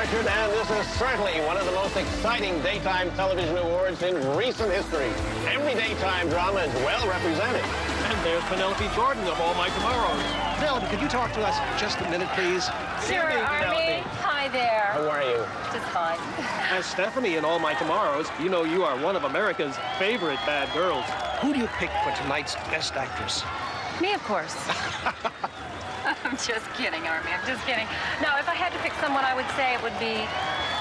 Orchard, and this is certainly one of the most exciting daytime television awards in recent history. Every daytime drama is well represented. And there's Penelope Jordan of All My Tomorrows. Penelope, could you talk to us for just a minute, please? Sure, Army. Hi there. How are you? Just fine. As Stephanie in All My Tomorrows, you know you are one of America's favorite bad girls. Who do you pick for tonight's Best Actress? Me, of course. I'm just kidding, Army. I'm just kidding. No, if I had to pick someone, I would say it would be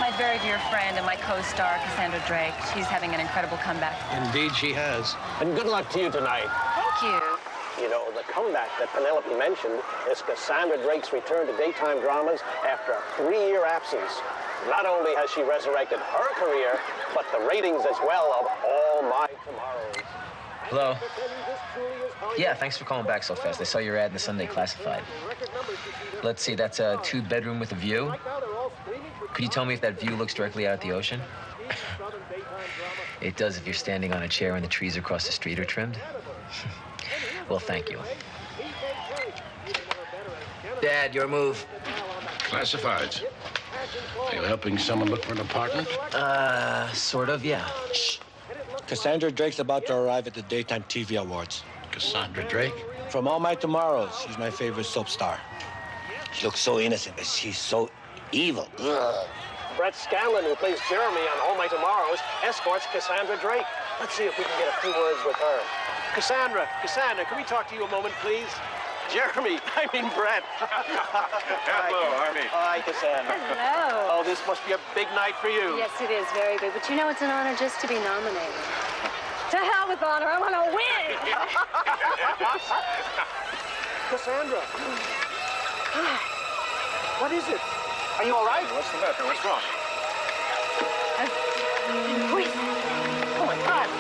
my very dear friend and my co-star, Cassandra Drake. She's having an incredible comeback. Indeed, she has. And good luck to you tonight. Thank you. You know, the comeback that Penelope mentioned is Cassandra Drake's return to daytime dramas after a 3-year absence. Not only has she resurrected her career, but the ratings as well of All My Tomorrows. Hello. Yeah, thanks for calling back so fast. I saw your ad in the Sunday Classified. Let's see, that's a 2-bedroom with a view. Could you tell me if that view looks directly out at the ocean? It does if you're standing on a chair and the trees across the street are trimmed. Well, thank you. Dad, your move. Classifieds. Are you helping someone look for an apartment? Sort of, yeah. Shh. Cassandra Drake's about to arrive at the Daytime TV Awards. Cassandra Drake? From All My Tomorrows, she's my favorite soap star. She looks so innocent, but she's so evil. Ugh. Brett Scanlon, who plays Jeremy on All My Tomorrows, escorts Cassandra Drake. Let's see if we can get a few words with her. Cassandra, can we talk to you a moment, please? Jeremy, I mean Brett. Hello, Army. Hi, Cassandra. Hello. Oh, this must be a big night for you. Yes, it is very big. But you know, it's an honor just to be nominated. To hell with honor. I want to win. Cassandra. What is it? Are you all right? What's the matter? What's wrong? Wait. Oh, my God.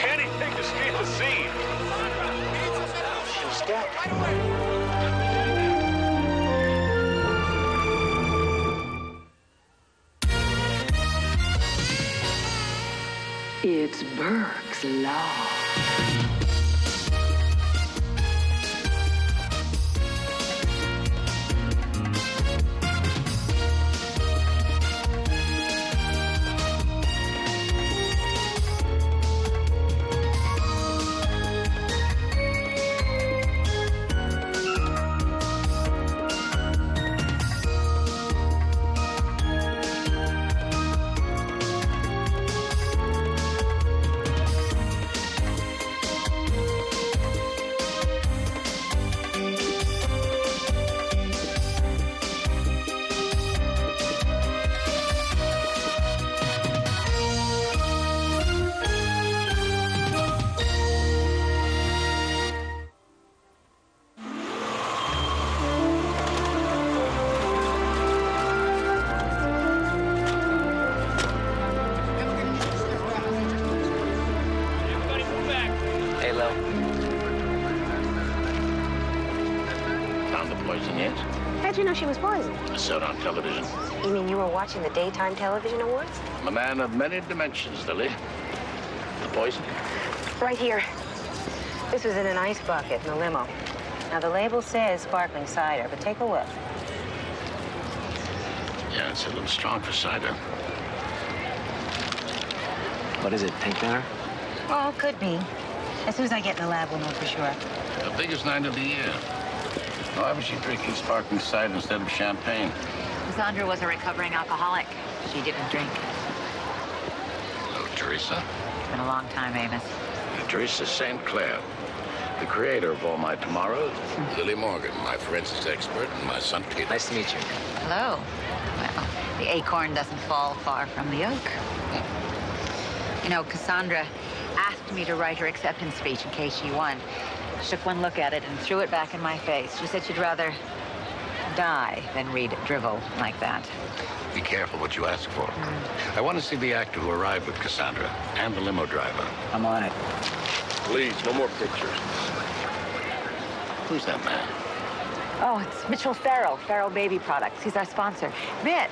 Anything to steal the scene. She's dead. It's Burke's Law. How'd you know she was poisoned? I saw it on television. You mean you were watching the Daytime Television Awards? I'm a man of many dimensions, Lily. The poison? Right here. This was in an ice bucket in the limo. Now, the label says sparkling cider, but take a look. Yeah, it's a little strong for cider. What is it, pink matter? Oh, could be. As soon as I get in the lab, we'll know for sure. The biggest night of the year. Why was she drinking sparkling cider instead of champagne? Cassandra was a recovering alcoholic. She didn't drink. Oh, Teresa? It's been a long time, Amos. Teresa St. Clair, the creator of All My Tomorrows. Lily Morgan, my forensics expert, and my son, Tylo. Nice to meet you. Hello. Well, the acorn doesn't fall far from the oak. You know, Cassandra asked me to write her acceptance speech in case she won. She took one look at it and threw it back in my face. She said she'd rather die than read it drivel like that. Be careful what you ask for. I want to see the actor who arrived with Cassandra and the limo driver. I'm on it. Please, no more pictures. Who's that man? Oh, it's Mitchell Farrell, Farrell Baby Products. He's our sponsor. Mitch!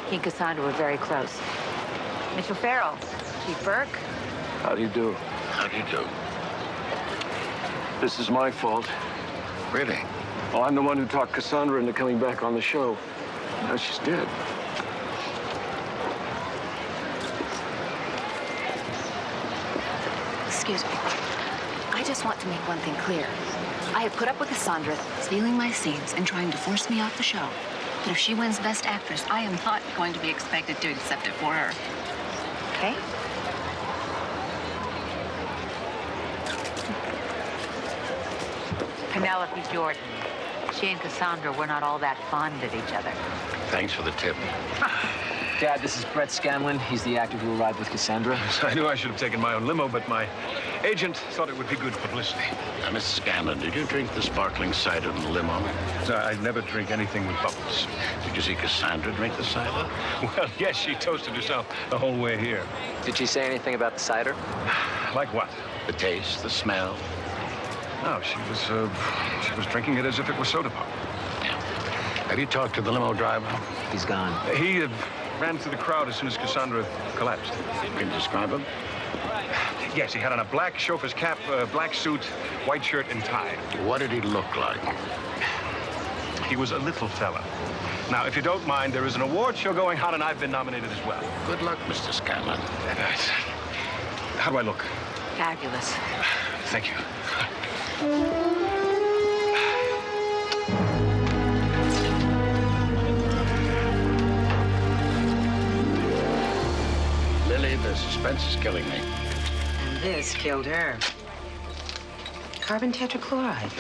He and Cassandra were very close. Mitchell Farrell, Chief Burke. How do you do? How do you do? This is my fault. Really? Well, I'm the one who talked Cassandra into coming back on the show. No, she's dead. Excuse me. I just want to make one thing clear. I have put up with Cassandra stealing my scenes and trying to force me off the show. But if she wins Best Actress, I am not going to be expected to accept it for her. Okay? Penelope Jordan. She and Cassandra were not all that fond of each other. Thanks for the tip. Dad, this is Brett Scanlon. He's the actor who arrived with Cassandra. I knew I should have taken my own limo, but my agent thought it would be good publicity. Now, Mrs. Scanlon, did you drink the sparkling cider in the limo? I never drink anything with bubbles. Did you see Cassandra drink the cider? Well, yes, she toasted herself the whole way here. Did she say anything about the cider? Like what? The taste, the smell. No, she was drinking it as if it was soda pop. Yeah. Have you talked to the limo driver? He's gone. He ran through the crowd as soon as Cassandra collapsed. Can you describe him? Yes, he had on a black chauffeur's cap, black suit, white shirt, and tie. What did he look like? He was a little fella. Now, if you don't mind, there is an award show going on, and I've been nominated as well. Good luck, Mr. Scanlon. How do I look? Fabulous. Thank you. Lily, the suspense is killing me. And this killed her. Carbon tetrachloride.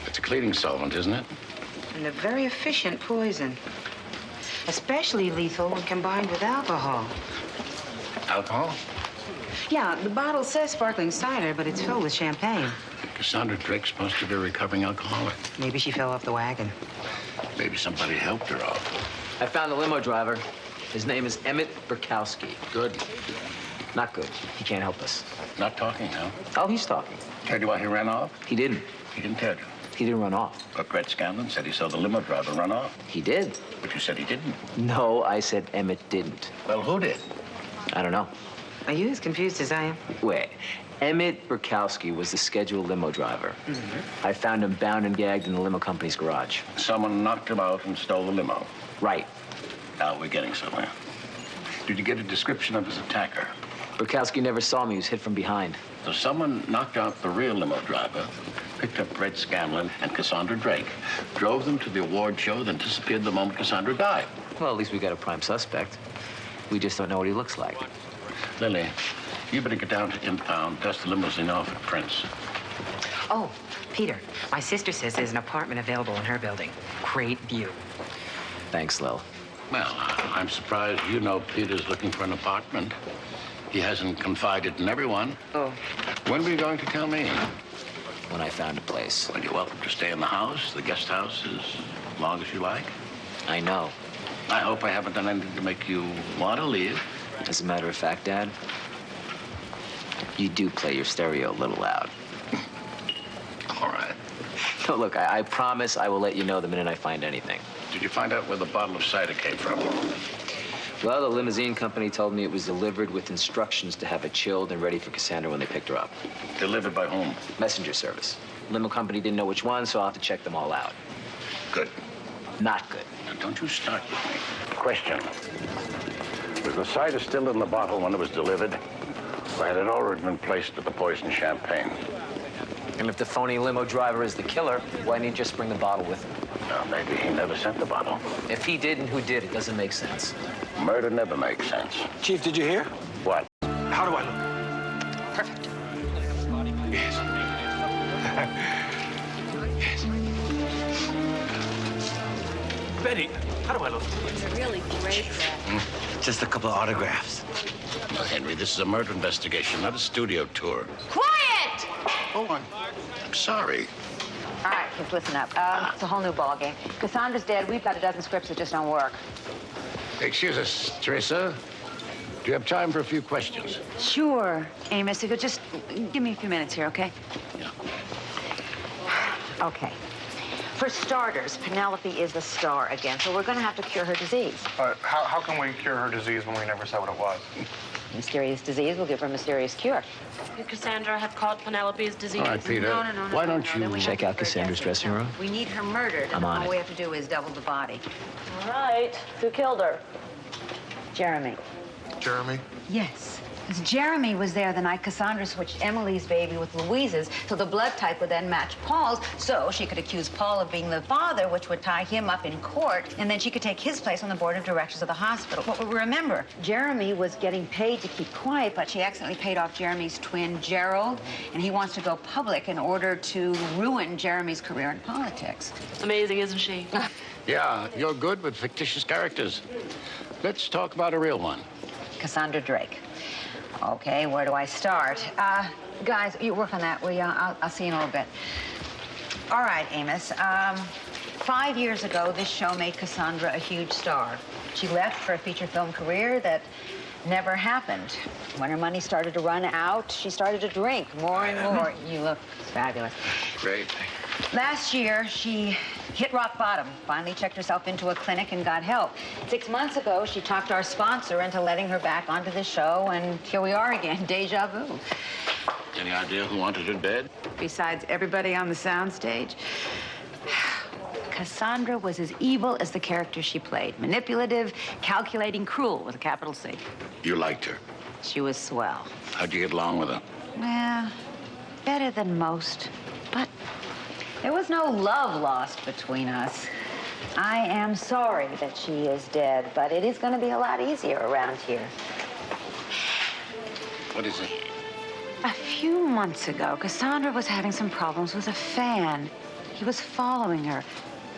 It's a cleaning solvent, isn't it? And a very efficient poison. Especially lethal when combined with alcohol. Alcohol? Yeah, the bottle says sparkling cider, but it's filled with champagne. Cassandra Drake's supposed to be a recovering alcoholic. Maybe she fell off the wagon. Maybe somebody helped her off. I found the limo driver. His name is Emmett Burkowski. Good. Not good. He can't help us. Not talking, huh? Oh, he's talking. Tell you why he ran off? He didn't. He didn't tell you. He didn't run off. But Brett Scanlon said he saw the limo driver run off. He did. But you said he didn't. No, I said Emmett didn't. Well, who did? I don't know. Are you as confused as I am? Wait. Emmett Burkowski was the scheduled limo driver. Mm-hmm. I found him bound and gagged in the limo company's garage. Someone knocked him out and stole the limo. Right. Now we're getting somewhere. Did you get a description of his attacker? Burkowski never saw me. He was hit from behind. So someone knocked out the real limo driver, picked up Brett Scanlon and Cassandra Drake, drove them to the award show, then disappeared the moment Cassandra died. Well, at least we got a prime suspect. We just don't know what he looks like. Lily, you better get down to impound, dust the limousine off at Prince. Oh, Peter, my sister says there's an apartment available in her building. Great view. Thanks, Lil. Well, I'm surprised you know Peter's looking for an apartment. He hasn't confided in everyone. Oh. When were you going to tell me? When I found a place. Well, you're welcome to stay in the house, the guest house, as long as you like. I know. I hope I haven't done anything to make you want to leave. As a matter of fact, Dad, you do play your stereo a little loud. All right. No, look, I promise I will let you know the minute I find anything. Did you find out where the bottle of cider came from? Well, the limousine company told me it was delivered with instructions to have it chilled and ready for Cassandra when they picked her up. Delivered by whom? Messenger service. Limo company didn't know which one, so I'll have to check them all out. Good. Not good. Now, don't you start with me. Question. Was the cider still in the bottle when it was delivered? Or had it already been placed with the poisoned champagne? And if the phony limo driver is the killer, why didn't he just bring the bottle with him? Well, maybe he never sent the bottle. If he did and who did, it doesn't make sense. Murder never makes sense. Chief, did you hear? What? How do I look? Perfect. Yes. Yes. Betty, how do I look? It's really great, Brett. Just a couple of autographs. Well, Henry, this is a murder investigation, not a studio tour. Quiet! Oh, I'm sorry. All right, kids, listen up. It's a whole new ballgame. Cassandra's dead. We've got a dozen scripts that just don't work. Excuse us, Teresa. Do you have time for a few questions? Sure, Amos. If you'll just give me a few minutes here, okay? Yeah. Okay. For starters, Penelope is the star again, so we're going to have to cure her disease. How can we cure her disease when we never said what it was? Mysterious disease will give her a mysterious cure. Could Cassandra have caught Penelope's disease? All right, Peter. No. Why don't you check out Cassandra's dressing room? We need her murdered, I'm and on all it. we have to do is double the body. All right. Who killed her? Jeremy. Jeremy? Yes. Because Jeremy was there the night Cassandra switched Emily's baby with Louise's, so the blood type would then match Paul's, so she could accuse Paul of being the father, which would tie him up in court, and then she could take his place on the board of directors of the hospital. But remember, Jeremy was getting paid to keep quiet, but she accidentally paid off Jeremy's twin, Gerald, and he wants to go public in order to ruin Jeremy's career in politics. Amazing, isn't she? Yeah, you're good with fictitious characters. Let's talk about a real one. Cassandra Drake. Okay, where do I start? Guys, you work on that, will you? I'll see you in a little bit. All right, Amos. 5 years ago, this show made Cassandra a huge star. She left for a feature film career that never happened. When her money started to run out, she started to drink more and more. You look fabulous. Great. Last year, she hit rock bottom, finally checked herself into a clinic and got help. 6 months ago, she talked our sponsor into letting her back onto the show, and here we are again, deja vu. Any idea who wanted her dead? Besides everybody on the soundstage, Cassandra was as evil as the character she played. Manipulative, calculating, cruel with a capital C. You liked her. She was swell. How'd you get along with her? Well, better than most, but there was no love lost between us. I am sorry that she is dead, but it is going to be a lot easier around here. What is it? A few months ago, Cassandra was having some problems with a fan. He was following her.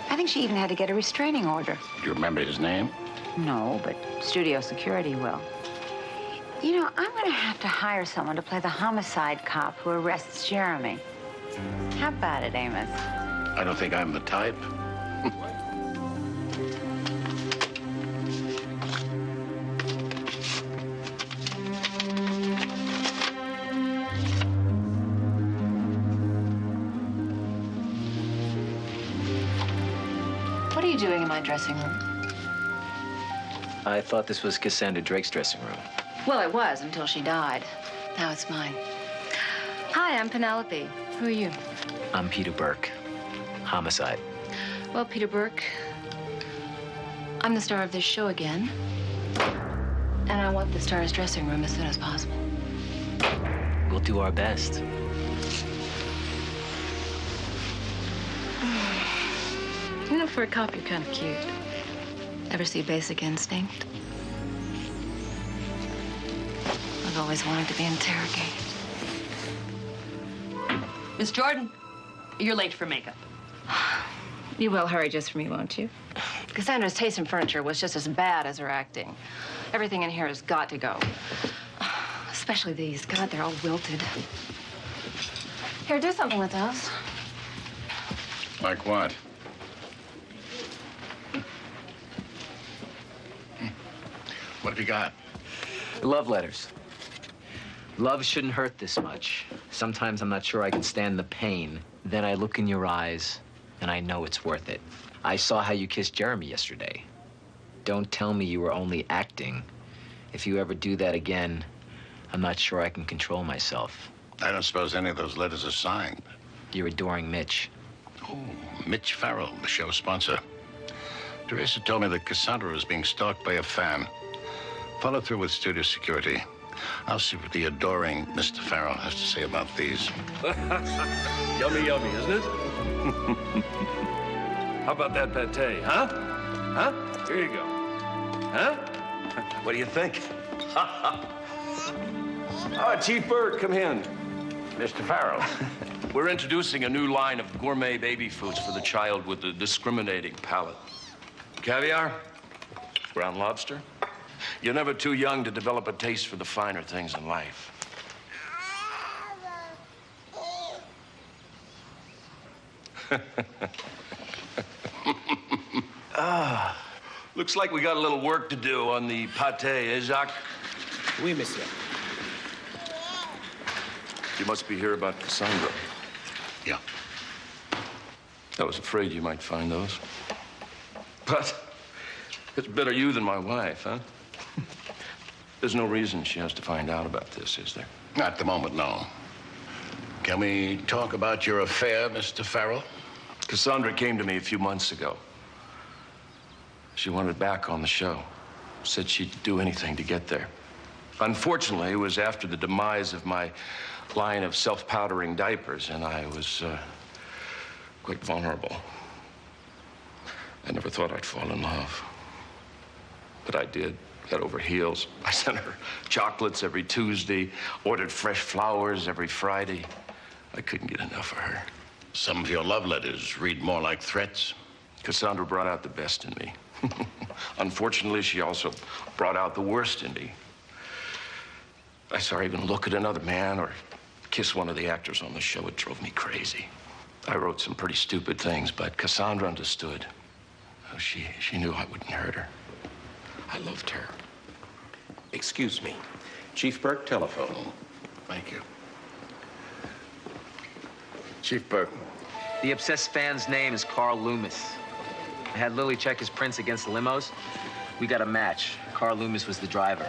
I think she even had to get a restraining order. Do you remember his name? No, but studio security will. You know, I'm going to have to hire someone to play the homicide cop who arrests Jeremy. How about it, Amos? I don't think I'm the type. What are you doing in my dressing room? I thought this was Cassandra Drake's dressing room. Well, it was until she died. Now it's mine. Hi, I'm Penelope. Who are you? I'm Peter Burke. Homicide. Well, Peter Burke, I'm the star of this show again. And I want the star's dressing room as soon as possible. We'll do our best. You know, for a cop, you're kind of cute. Ever see Basic Instinct? I've always wanted to be interrogated. Miss Jordan, you're late for makeup. You will hurry just for me, won't you? Cassandra's taste in furniture was just as bad as her acting. Everything in here has got to go. Especially these. God, they're all wilted. Here, do something with those. Like what? What have you got? Love letters. Love shouldn't hurt this much. Sometimes I'm not sure I can stand the pain. Then I look in your eyes, and I know it's worth it. I saw how you kissed Jeremy yesterday. Don't tell me you were only acting. If you ever do that again, I'm not sure I can control myself. I don't suppose any of those letters are signed. You're adoring Mitch. Oh, Mitch Farrell, the show sponsor. Teresa told me that Cassandra was being stalked by a fan. Follow through with studio security. I'll see what the adoring Mr. Farrell has to say about these. Yummy, yummy, isn't it? How about that pate, huh? Huh? Here you go. Huh? What do you think? Chief Burke, come in. Mr. Farrell. We're introducing a new line of gourmet baby foods for the child with a discriminating palate. Caviar, brown lobster. You're never too young to develop a taste for the finer things in life. Looks like we got a little work to do on the pâté, eh, Jacques? Oui, monsieur. You must be here about Cassandra. Yeah. I was afraid you might find those. But it's better you than my wife, huh? There's no reason she has to find out about this, is there? Not at the moment, no. Can we talk about your affair, Mr. Farrell? Cassandra came to me a few months ago. She wanted back on the show. Said she'd do anything to get there. Unfortunately, it was after the demise of my line of self-powdering diapers, and I was quite vulnerable. I never thought I'd fall in love. But I did, head over heels. I sent her chocolates every Tuesday, ordered fresh flowers every Friday. I couldn't get enough of her. Some of your love letters read more like threats. Cassandra brought out the best in me. Unfortunately, she also brought out the worst in me. I saw her even look at another man or kiss one of the actors on the show. It drove me crazy. I wrote some pretty stupid things, but Cassandra understood. Oh, she knew I wouldn't hurt her. I loved her. Excuse me. Chief Burke, telephone. Oh, thank you. Chief Burke. The obsessed fan's name is Carl Loomis. I had Lily check his prints against the limos. We got a match. Carl Loomis was the driver.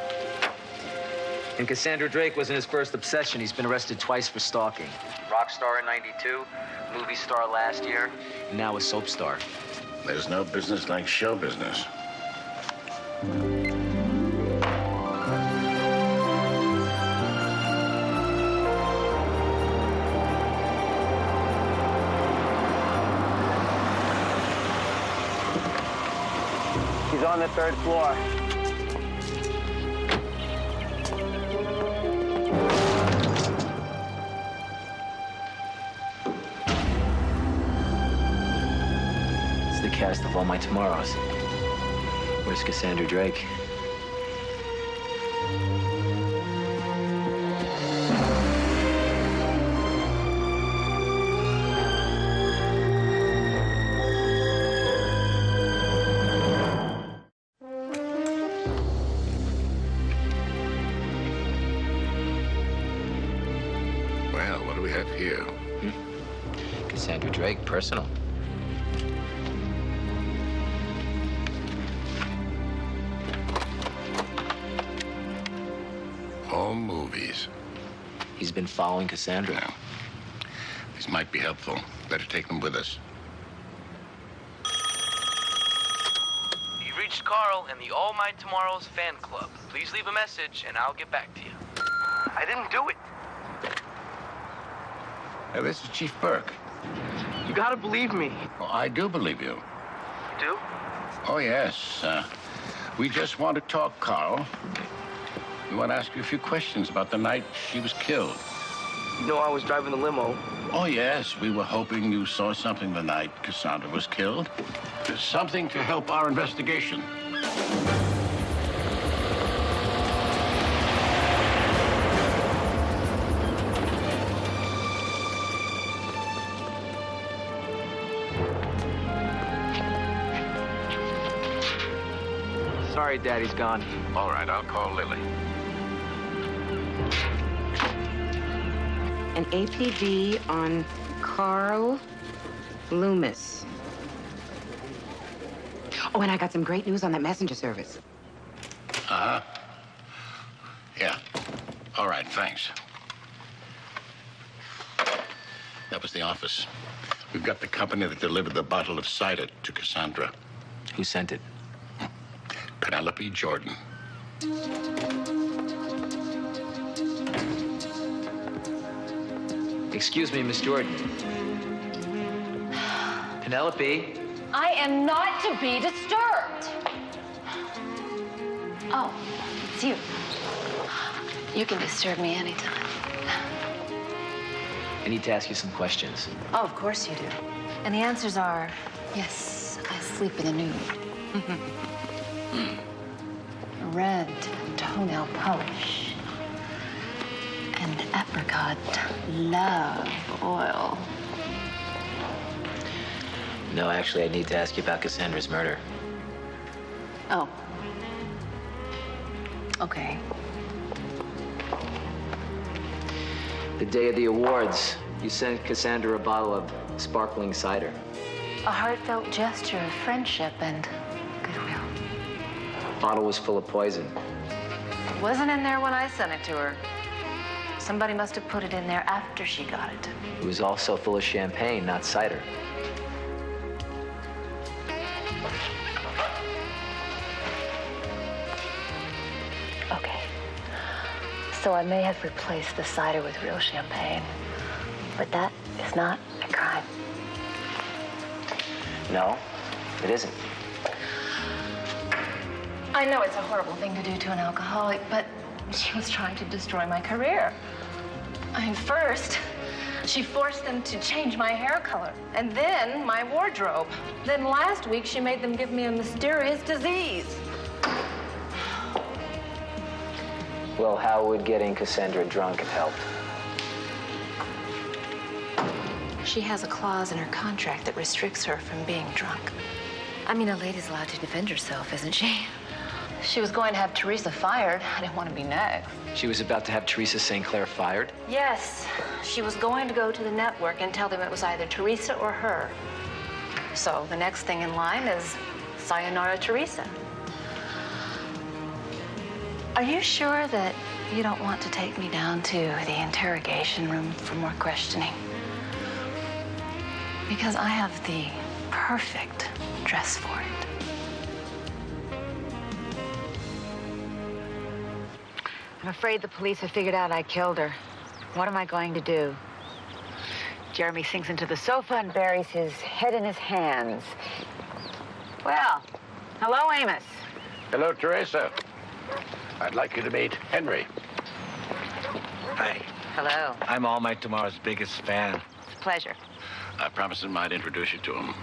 And Cassandra Drake wasn't his first obsession. He's been arrested twice for stalking. Rock star in '92, movie star last year, and now a soap star. There's no business like show business. He's on the 3rd floor. It's the cast of All My Tomorrows. Where's Cassandra Drake? Here. Cassandra Drake, personal. All movies. He's been following Cassandra. Yeah. These might be helpful. Better take them with us. You reached Carl and the All My Tomorrows fan club. Please leave a message and I'll get back to you. I didn't do it. Hey, this is Chief Burke. You gotta believe me. Oh, I do believe you. You do? Oh, yes. We just want to talk, Carl. We want to ask you a few questions about the night she was killed. You know I was driving the limo. Oh, yes. We were hoping you saw something the night Cassandra was killed. Something to help our investigation. Sorry, Daddy's gone. All right, I'll call Lily. An APB on Carl Loomis. Oh, and I got some great news on that messenger service. Uh-huh. Yeah. All right, thanks. That was the office. We've got the company that delivered the bottle of cider to Cassandra. Who sent it? Penelope Jordan. Excuse me, Miss Jordan. Penelope? I am not to be disturbed. Oh, it's you. You can disturb me anytime. I need to ask you some questions. Oh, of course you do. And the answers are, yes, I sleep in the nude. Red toenail polish and apricot love oil. No, actually, I need to ask you about Cassandra's murder. Oh. Okay. The day of the awards, you sent Cassandra a bottle of sparkling cider. A heartfelt gesture of friendship and goodwill. The bottle was full of poison. It wasn't in there when I sent it to her. Somebody must have put it in there after she got it. It was also full of champagne, not cider. Okay. So I may have replaced the cider with real champagne, but that is not a crime. No, it isn't. I know it's a horrible thing to do to an alcoholic, but she was trying to destroy my career. I mean, first, she forced them to change my hair color, and then my wardrobe. Then last week, she made them give me a mysterious disease. Well, how would getting Cassandra drunk have helped? She has a clause in her contract that restricts her from being drunk. I mean, a lady's allowed to defend herself, isn't she? She was going to have Teresa fired. I didn't want to be next. She was about to have Teresa St. Clair fired? Yes. She was going to go to the network and tell them it was either Teresa or her. So the next thing in line is Sayonara Teresa. Are you sure that you don't want to take me down to the interrogation room for more questioning? Because I have the perfect dress for it. I'm afraid the police have figured out I killed her. What am I going to do? Jeremy sinks into the sofa and buries his head in his hands. Well, hello, Amos. Hello, Teresa. I'd like you to meet Henry. Hi. Hello. I'm All Might Tomorrow's biggest fan. It's a pleasure. I promised him I'd introduce you to him.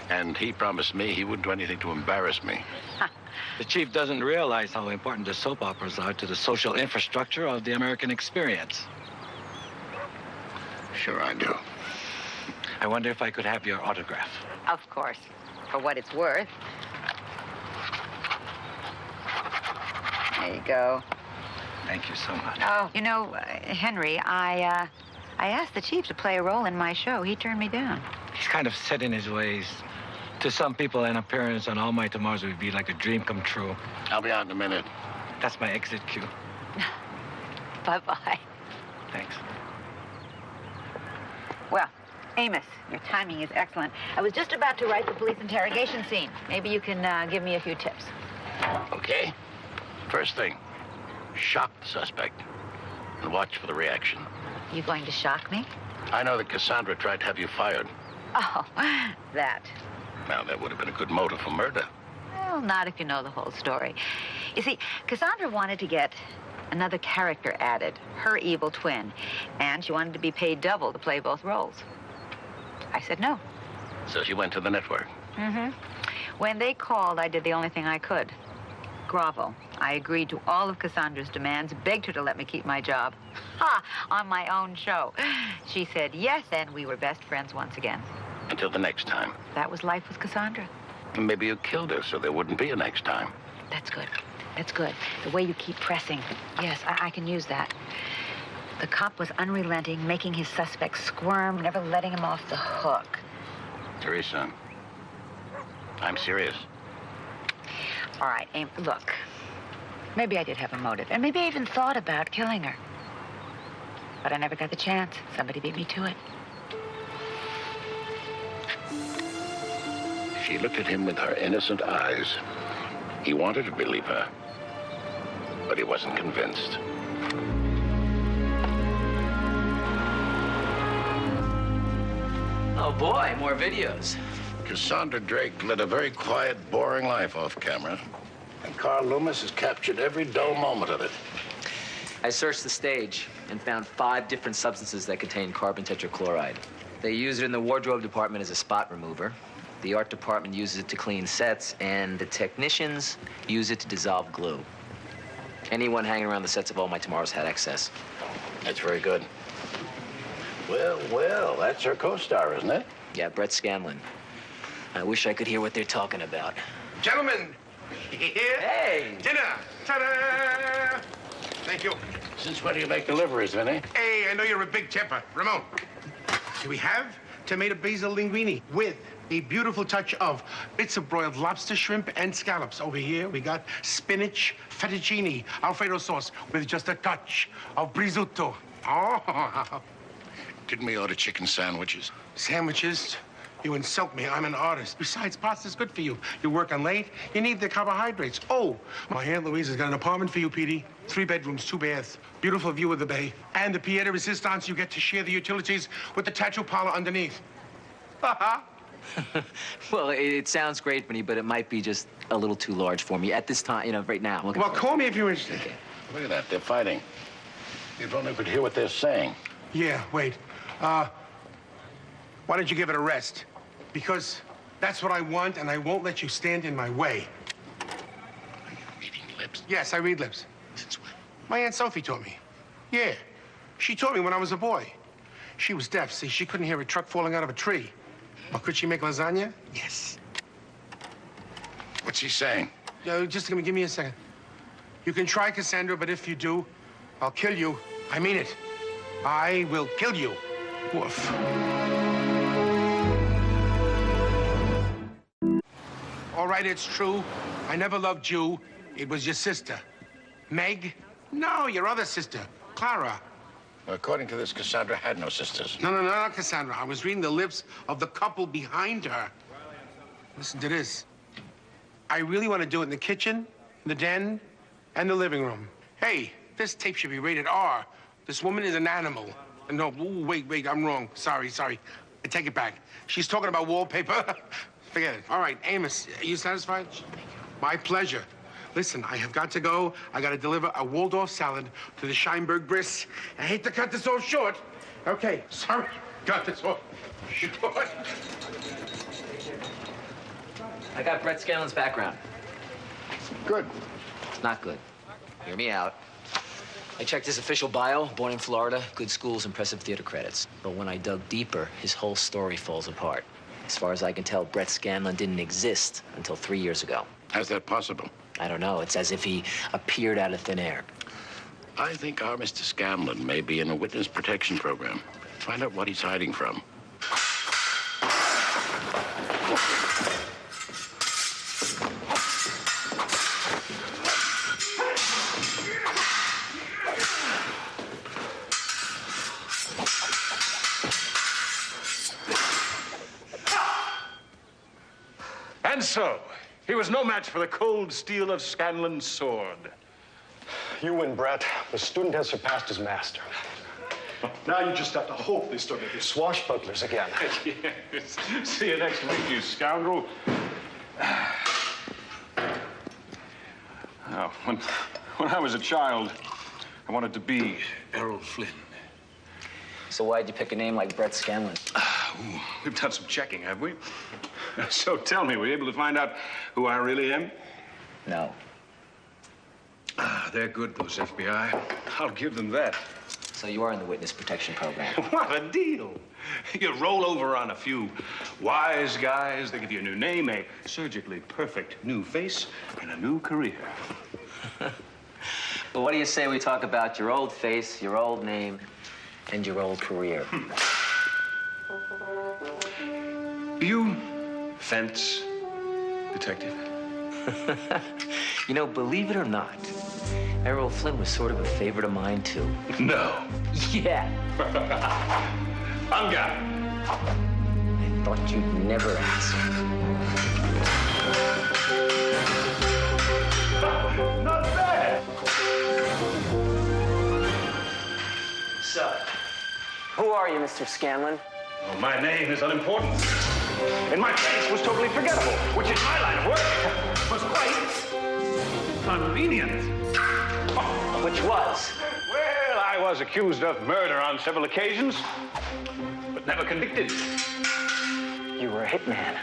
And he promised me he wouldn't do anything to embarrass me. The chief doesn't realize how important the soap operas are to the social infrastructure of the American experience. Sure I do. I wonder if I could have your autograph. Of course, for what it's worth. There you go. Thank you so much. Oh, you know, Henry, I asked the chief to play a role in my show. He turned me down. He's kind of set in his ways. To some people, an appearance on All Might Tomorrows would be like a dream come true. I'll be out in a minute. That's my exit cue. Bye-bye. Thanks. Well, Amos, your timing is excellent. I was just about to write the police interrogation scene. Maybe you can give me a few tips. Okay. First thing, shock the suspect and watch for the reaction. You going to shock me? I know that Cassandra tried to have you fired. Oh, that. Now, that would have been a good motive for murder. Well, not if you know the whole story. You see, Cassandra wanted to get another character added, her evil twin, and she wanted to be paid double to play both roles. I said no. So she went to the network. Mm-hmm. When they called, I did the only thing I could. Grovel. I agreed to all of Cassandra's demands, begged her to let me keep my job. Ha! On my own show. She said yes, and we were best friends once again. Until the next time. That was life with Cassandra. Maybe you killed her so there wouldn't be a next time. That's good. That's good. The way you keep pressing. Yes, I can use that. The cop was unrelenting, making his suspect squirm, never letting him off the hook. Teresa, I'm serious. All right, Aim, look. Maybe I did have a motive, and maybe I even thought about killing her. But I never got the chance. Somebody beat me to it. She looked at him with her innocent eyes. He wanted to believe her, but he wasn't convinced. Oh, boy, more videos. Cassandra Drake led a very quiet, boring life off camera, and Carl Loomis has captured every dull moment of it. I searched the stage and found 5 different substances that contain carbon tetrachloride. They use it in the wardrobe department as a spot remover. The art department uses it to clean sets, and the technicians use it to dissolve glue. Anyone hanging around the sets of All My Tomorrows had excess. That's very good. Well, well, that's her co-star, isn't it? Yeah, Brett Scanlon. I wish I could hear what they're talking about. Gentlemen, here. Hey! Dinner. Ta-da! Thank you. Since when do you make deliveries, Vinny? Hey, I know you're a big temper. Ramon, do we have tomato basil linguine with a beautiful touch of bits of broiled lobster, shrimp, and scallops. Over here, we got spinach, fettuccine, Alfredo sauce with just a touch of risotto. Oh. Didn't we order chicken sandwiches? Sandwiches? You insult me. I'm an artist. Besides, pasta's good for you. You're working late. You need the carbohydrates. Oh, my Aunt Louise has got an apartment for you, Petey. 3 bedrooms, 2 baths. Beautiful view of the bay. And the pied de resistance, you get to share the utilities with the tattoo parlor underneath. Well, it sounds great, Vinny, but it might be just a little too large for me at this time, you know, right now. Well, call me if you're interested. Okay. Look at that. They're fighting. If only could hear what they're saying. Yeah, wait. Why don't you give it a rest? Because that's what I want, and I won't let you stand in my way. Are you reading lips? Yes, I read lips. Since when? My Aunt Sophie taught me. Yeah. She taught me when I was a boy. She was deaf, see, she couldn't hear a truck falling out of a tree. Well, could she make lasagna? Yes. What's he saying? Just give me a second. You can try, Cassandra, but if you do, I'll kill you. I mean it. I will kill you. Woof. All right, it's true. I never loved you. It was your sister. Meg? No, your other sister, Clara. Well, according to this, Cassandra had no sisters. No, not Cassandra. I was reading the lips of the couple behind her. Listen to this. I really want to do it in the kitchen, the den, and the living room. Hey, this tape should be rated R. This woman is an animal. No, ooh, wait, I'm wrong. Sorry. I take it back. She's talking about wallpaper. Forget it. All right, Amos, are you satisfied? My pleasure. Listen, I have got to go. I got to deliver a Waldorf salad to the Scheinberg Briss. I hate to cut this off short. Okay, sorry. Cut this off short. I got Brett Scanlon's background. Good. Not good. Hear me out. I checked his official bio, born in Florida, good schools, impressive theater credits. But when I dug deeper, his whole story falls apart. As far as I can tell, Brett Scanlon didn't exist until 3 years ago. How's that possible? I don't know. It's as if he appeared out of thin air. I think our Mr. Scanlon may be in a witness protection program. Find out what he's hiding from. And so, he was no match for the cold steel of Scanlon's sword. You win, Brett. The student has surpassed his master. Now you just have to hope they start making swashbucklers again. Yes. See you next week, you scoundrel. Now, when I was a child, I wanted to be Errol Flynn. So why'd you pick a name like Brett Scanlon? We've done some checking, have we? So tell me, were you able to find out who I really am? No. They're good, those FBI. I'll give them that. So you are in the witness protection program. What a deal. You roll over on a few wise guys, they give you a new name, a surgically perfect new face, and a new career. But what do you say we talk about your old face, your old name, and your old career? You fence detective? You know, believe it or not, Errol Flynn was sort of a favorite of mine, too. No. Yeah. I'm got I thought you'd never ask. Not bad. So, who are you, Mr. Scanlon? Well, my name is unimportant. And my face was totally forgettable, which in my line of work was quite convenient. Which was? Well, I was accused of murder on several occasions, but never convicted. You were a hitman.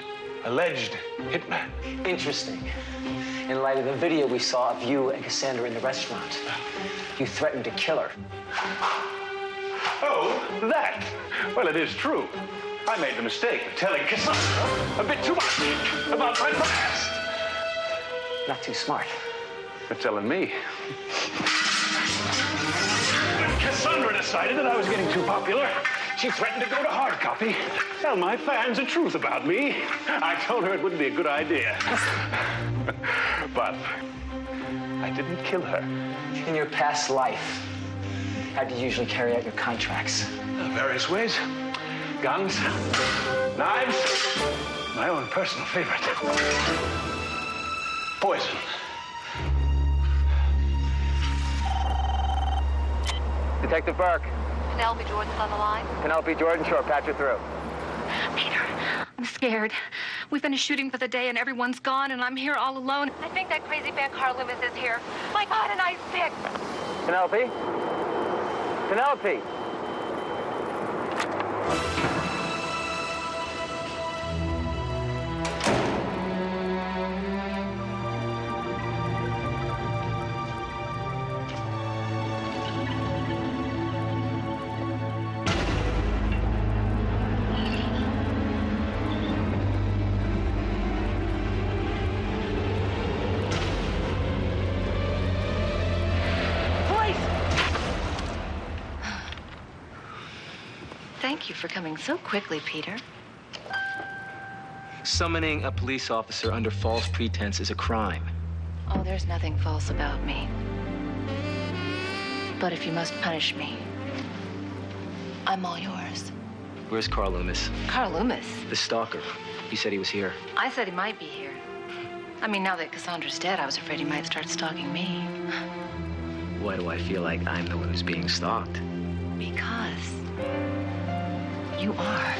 Alleged hitman. Interesting. In light of the video we saw of you and Cassandra in the restaurant, you threatened to kill her. Oh, that? Well, it is true. I made the mistake of telling Cassandra a bit too much about my past. Not too smart. You're telling me. When Cassandra decided that I was getting too popular, she She threatened to go to hard copy. Tell my fans the truth about me. I told her it wouldn't be a good idea. But I didn't kill her. In your past life, how do you usually carry out your contracts? Various ways. Guns, knives, my own personal favorite. Poison. Detective Burke. Penelope Jordan's on the line. Penelope Jordan, sure, patch her through. Peter, I'm scared. We finished shooting for the day and everyone's gone and I'm here all alone. I think that crazy band Carl Loomis is here. My God, and I'm sick. Penelope? Penelope! Thank you for coming so quickly, Peter. Summoning a police officer under false pretense is a crime. Oh, there's nothing false about me. But if you must punish me, I'm all yours. Where's Carl Loomis? Carl Loomis? The stalker. You said he was here. I said he might be here. I mean, now that Cassandra's dead, I was afraid he might start stalking me. Why do I feel like I'm the one who's being stalked? Because you are.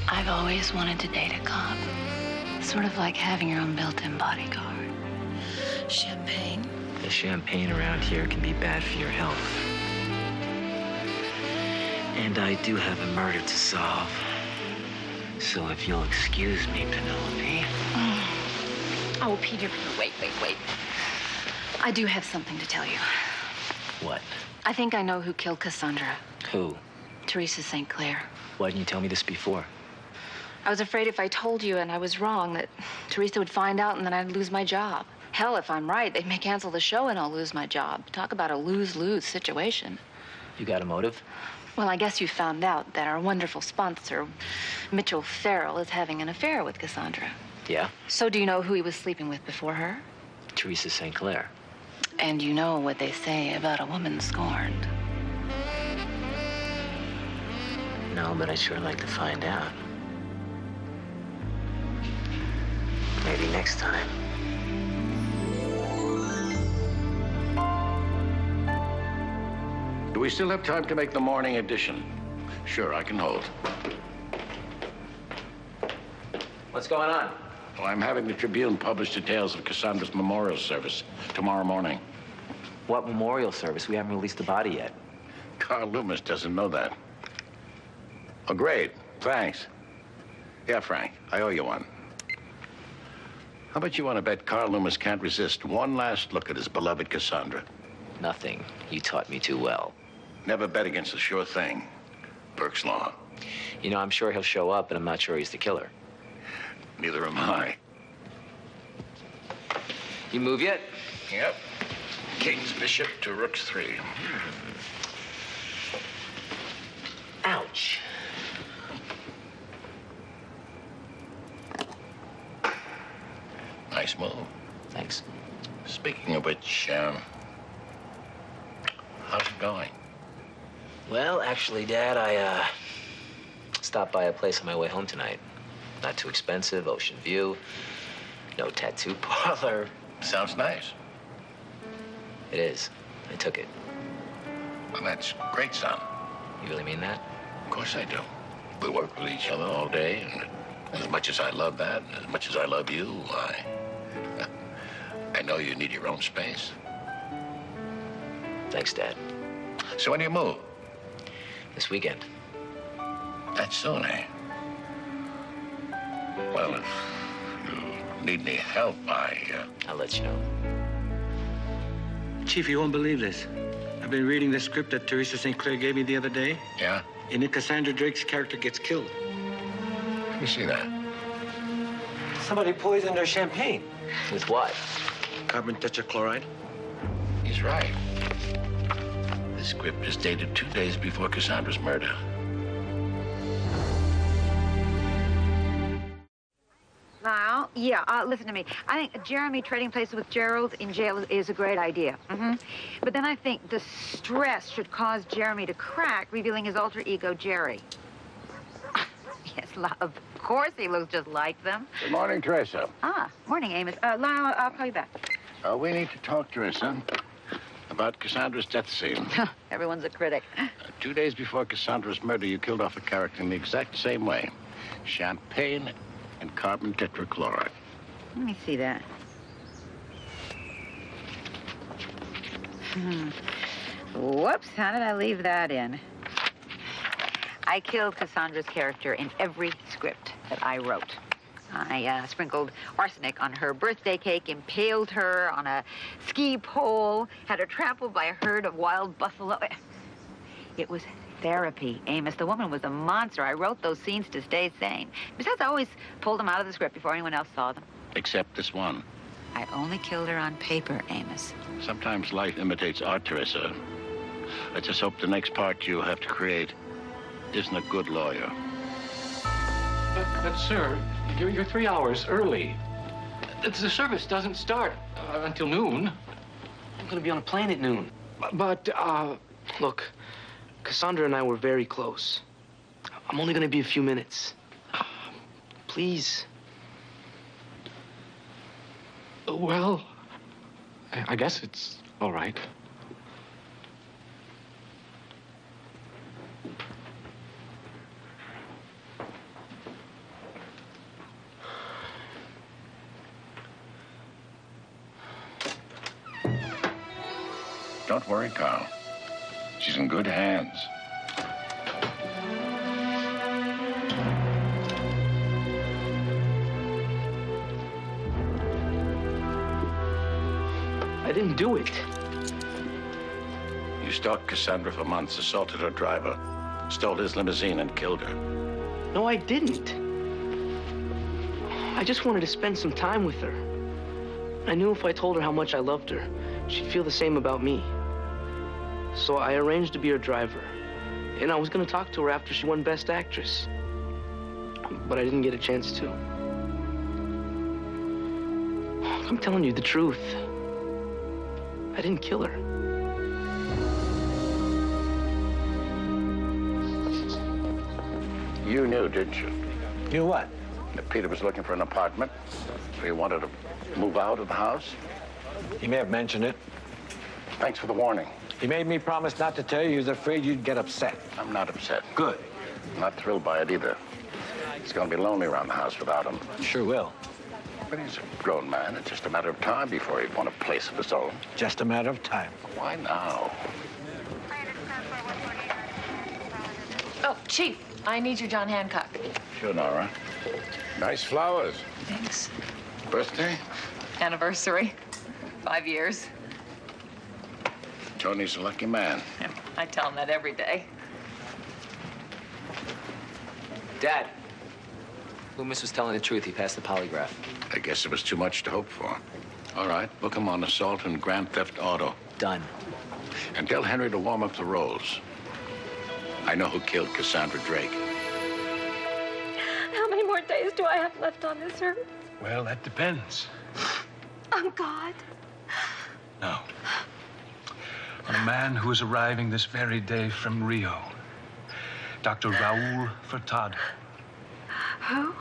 I've always wanted to date a cop. Sort of like having your own built-in bodyguard. Champagne? The champagne around here can be bad for your health. And I do have a murder to solve. So if you'll excuse me, Penelope. Oh, Peter, wait. I do have something to tell you. What? I think I know who killed Cassandra. Who? Teresa St. Clair. Why didn't you tell me this before? I was afraid if I told you and I was wrong, that Teresa would find out and then I'd lose my job. Hell, if I'm right, they may cancel the show and I'll lose my job. Talk about a lose-lose situation. You got a motive? Well, I guess you found out that our wonderful sponsor, Mitchell Farrell, is having an affair with Cassandra. Yeah? So do you know who he was sleeping with before her? Teresa St. Clair. And you know what they say about a woman scorned. No, but I'd sure like to find out. Maybe next time. Do we still have time to make the morning edition? Sure, I can hold. What's going on? Well, I'm having the Tribune publish details of Cassandra's memorial service tomorrow morning. What memorial service? We haven't released the body yet. Carl Loomis doesn't know that. Oh, great. Thanks. Yeah, Frank, I owe you one. How about you want to bet Carl Loomis can't resist one last look at his beloved Cassandra? Nothing. You taught me too well. Never bet against a sure thing. Burke's law. You know, I'm sure he'll show up, but I'm not sure he's the killer. Neither am I. You move yet? Yep. King's bishop to rook's 3. Ouch. Nice move. Thanks. Speaking of which, how's it going? Well, actually, Dad, I stopped by a place on my way home tonight. Not too expensive, ocean view, no tattoo parlor. Sounds nice. It is. I took it. Well, that's great, son. You really mean that? Of course I do. We work with each other all day, and as much as I love that, as much as I love you, I know you need your own space. Thanks, Dad. So when do you move? This weekend. That's soon, eh? Well, if you need any help, I'll let you know. Chief, you won't believe this. I've been reading the script that Teresa St. Clair gave me the other day. Yeah? In it, Cassandra Drake's character gets killed. Let me see that. Somebody poisoned her champagne. With what? Carbon tetrachloride. He's right. This script is dated 2 days before Cassandra's murder. Lyle, yeah, listen to me. I think Jeremy trading places with Gerald in jail is a great idea. But then I think the stress should cause Jeremy to crack, revealing his alter ego, Jerry. Yes, Lyle, of course he looks just like them. Good morning, Teresa. Morning, Amos. Lyle, I'll call you back. We need to talk, Teresa, about Cassandra's death scene. Everyone's a critic. 2 days before Cassandra's murder, you killed off a character in the exact same way. Champagne and carbon tetrachloride. Let me see that. Whoops, how did I leave that in? I killed Cassandra's character in every script that I wrote. I sprinkled arsenic on her birthday cake, impaled her on a ski pole, had her trampled by a herd of wild buffalo. It was therapy, Amos. The woman was a monster. I wrote those scenes to stay sane. Besides, I always pulled them out of the script before anyone else saw them. Except this one. I only killed her on paper, Amos. Sometimes life imitates art, Teresa. Let's just hope the next part you have to create isn't a good lawyer. But sir, you're 3 hours early. The service doesn't start until noon. I'm going to be on a plane at noon. But, look, Cassandra and I were very close. I'm only going to be a few minutes. Please. Well, I guess it's all right. Don't worry, Carl. She's in good hands. I didn't do it. You stalked Cassandra for months, assaulted her driver, stole his limousine, and killed her. No, I didn't. I just wanted to spend some time with her. I knew if I told her how much I loved her, she'd feel the same about me. So I arranged to be her driver. And I was going to talk to her after she won Best Actress. But I didn't get a chance to. I'm telling you the truth. I didn't kill her. You knew, didn't you? Knew what? That Peter was looking for an apartment. So you wanted to move out of the house? He may have mentioned it. Thanks for the warning. He made me promise not to tell you. He was afraid you'd get upset. I'm not upset. Good. I'm not thrilled by it either. It's going to be lonely around the house without him. Sure will. But he's a grown man. It's just a matter of time before he'd want a place of his own. Just a matter of time. Why now? Oh, Chief, I need your John Hancock. Sure, Nora. Nice flowers. Thanks. Birthday? Anniversary. 5 years. Tony's a lucky man. I tell him that every day. Dad, Loomis was telling the truth. He passed the polygraph. I guess it was too much to hope for. All right, book him on assault and grand theft auto. Done. And tell Henry to warm up the rolls. I know who killed Cassandra Drake. How many more days do I have left on this earth? Well, that depends. On God. No. On a man who is arriving this very day from Rio. Dr. Raul Furtado. Who?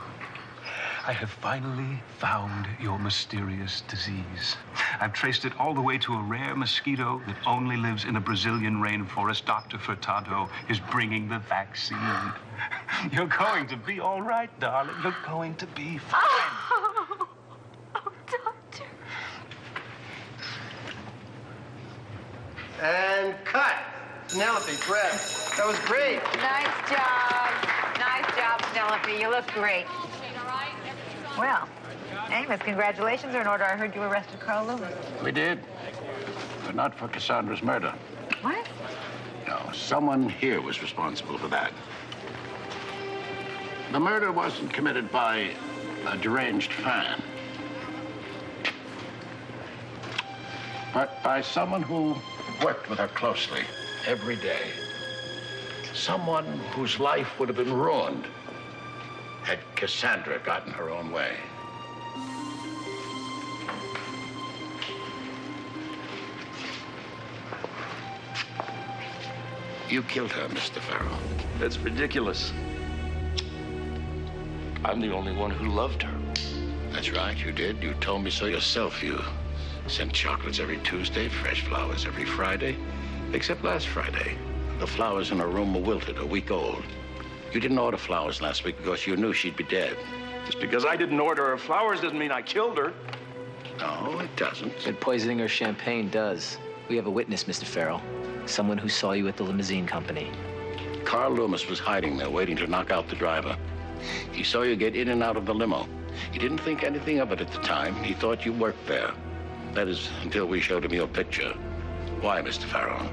I have finally found your mysterious disease. I've traced it all the way to a rare mosquito that only lives in a Brazilian rainforest. Dr. Furtado is bringing the vaccine. You're going to be all right, darling. You're going to be fine. Oh, doctor. And cut. Penelope, Brett. That was great. Nice job. Nice job, Penelope. You look great. Well, Amos, congratulations are in order. I heard you arrested Carl Loomis. We did. But not for Cassandra's murder. What? No, someone here was responsible for that. The murder wasn't committed by a deranged fan. but by someone who worked with her closely every day. Someone whose life would have been ruined had Cassandra gotten her own way. You killed her, Mr. Farrell. That's ridiculous. I'm the only one who loved her. That's right, you did. You told me so yourself. You sent chocolates every Tuesday, fresh flowers every Friday, except last Friday. The flowers in her room were wilted, a week old. You didn't order flowers last week because you knew she'd be dead. Just because I didn't order her flowers doesn't mean I killed her. No, it doesn't. But poisoning her champagne does. We have a witness, Mr. Farrell. Someone who saw you at the limousine company. Carl Loomis was hiding there, waiting to knock out the driver. He saw you get in and out of the limo. He didn't think anything of it at the time. He thought you worked there. That is, until we showed him your picture. Why, Mr. Farrell?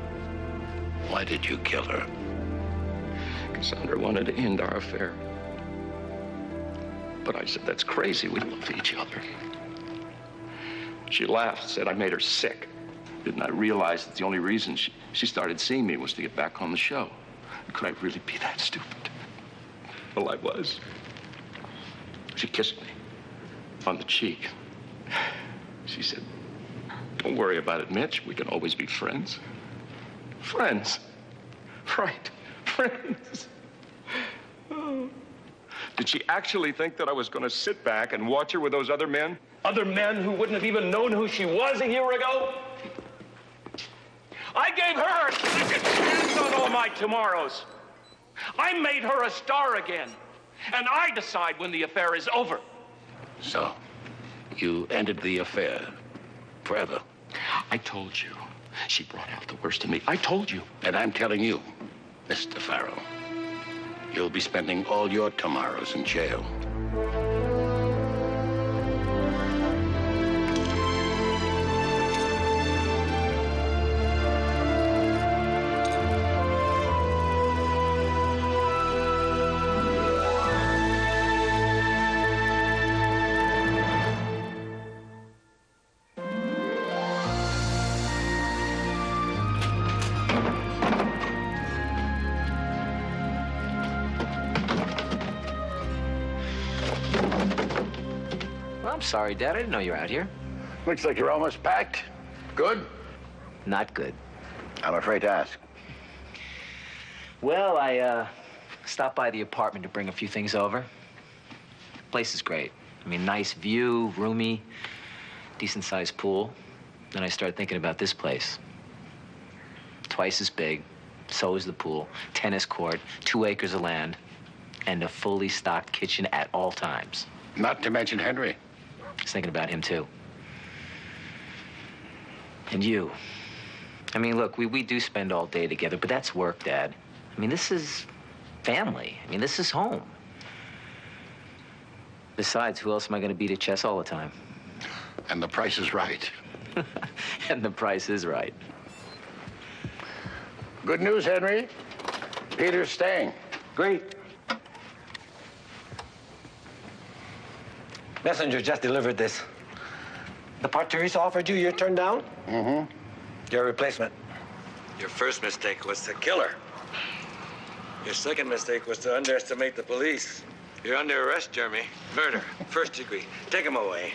Why did you kill her? Cassandra wanted to end our affair. But I said, that's crazy. We love each other. She laughed, said I made her sick. Didn't I realize that the only reason she started seeing me was to get back on the show? Could I really be that stupid? Well, I was. She kissed me on the cheek. She said, don't worry about it, Mitch. We can always be friends. Friends. Right. Friends. Oh. Did she actually think that I was going to sit back and watch her with those other men? Other men who wouldn't have even known who she was a year ago? I gave her a second chance on all my tomorrows. I made her a star again. And I decide when the affair is over. So, you ended the affair forever. I told you. She brought out the worst in me. I told you. And I'm telling you, Mr. Farrell, you'll be spending all your tomorrows in jail. Sorry, Dad. I didn't know you were out here. Looks like you're almost packed. Good? Not good. I'm afraid to ask. Well, I stopped by the apartment to bring a few things over. Place is great. I mean, nice view, roomy, decent-sized pool. Then I started thinking about this place. Twice as big, so is the pool, tennis court, 2 acres of land, and a fully stocked kitchen at all times. Not to mention Henry. I was thinking about him, too. And you. I mean, look, we do spend all day together, but that's work, Dad. I mean, this is family. I mean, this is home. Besides, who else am I going to beat at chess all the time? And the price is right. And the price is right. Good news, Henry. Peter's staying. Great. Messenger just delivered this. The part Teresa offered you, you turned down? Mm-hmm. Your replacement. Your first mistake was to kill her. Your second mistake was to underestimate the police. You're under arrest, Jeremy. Murder, first degree. Take him away.